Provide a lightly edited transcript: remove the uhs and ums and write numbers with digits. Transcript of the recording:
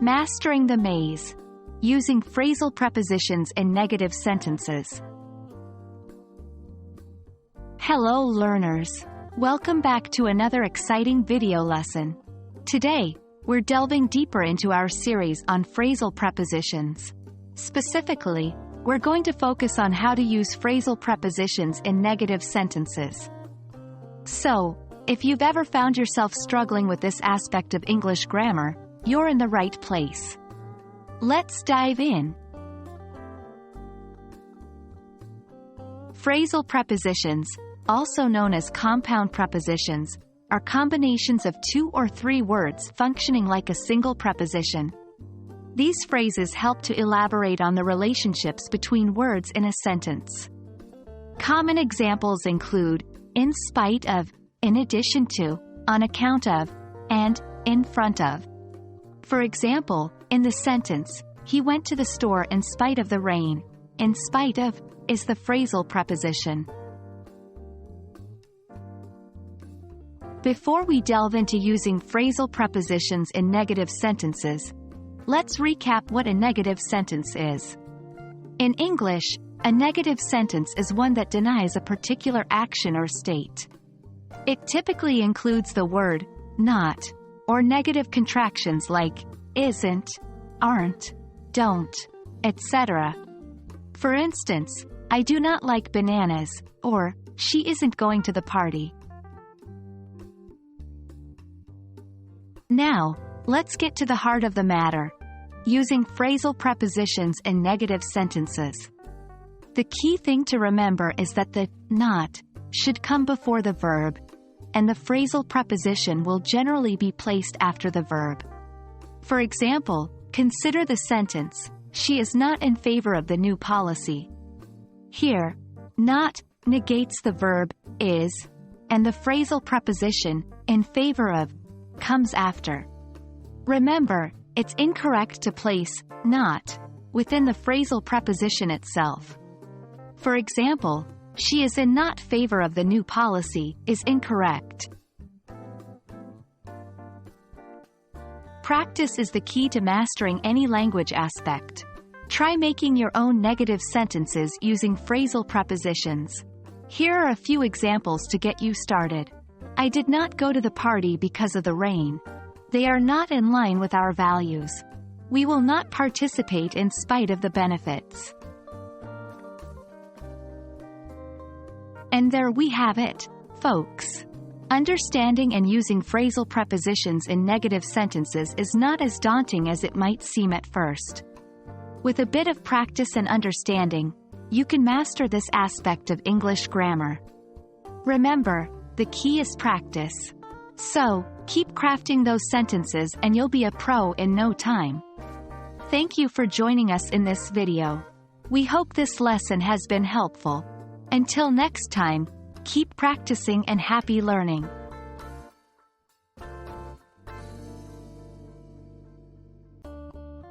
Mastering the maze. Using phrasal prepositions in negative sentences. Hello learners. Welcome back to another exciting video lesson. Today, we're delving deeper into our series on phrasal prepositions. Specifically, we're going to focus on how to use phrasal prepositions in negative sentences. So, if you've ever found yourself struggling with this aspect of English grammar, you're in the right place. Let's dive in. Phrasal prepositions, also known as compound prepositions, are combinations of two or three words functioning like a single preposition. These phrases help to elaborate on the relationships between words in a sentence. Common examples include in spite of, in addition to, on account of, and in front of. For example, in the sentence, he went to the store in spite of the rain. In spite of is the phrasal preposition. Before we delve into using phrasal prepositions in negative sentences, let's recap what a negative sentence is. In English, a negative sentence is one that denies a particular action or state. It typically includes the word not, or negative contractions like isn't, aren't, don't, etc. For instance, I do not like bananas, or she isn't going to the party. Now, let's get to the heart of the matter. Using phrasal prepositions in negative sentences. The key thing to remember is that the not should come before the verb, and the phrasal preposition will generally be placed after the verb. For example, consider the sentence, she is not in favor of the new policy. Here, not negates the verb is, and the phrasal preposition in favor of comes after. Remember, it's incorrect to place not within the phrasal preposition itself. For example, she is in not favor of the new policy is incorrect. Practice is the key to mastering any language aspect. Try making your own negative sentences using phrasal prepositions. Here are a few examples to get you started. I did not go to the party because of the rain. They are not in line with our values. We will not participate in spite of the benefits. And there we have it, folks. Understanding and using phrasal prepositions in negative sentences is not as daunting as it might seem at first. With a bit of practice and understanding, you can master this aspect of English grammar. Remember, the key is practice. So, keep crafting those sentences and you'll be a pro in no time. Thank you for joining us in this video. We hope this lesson has been helpful. Until next time, keep practicing and happy learning.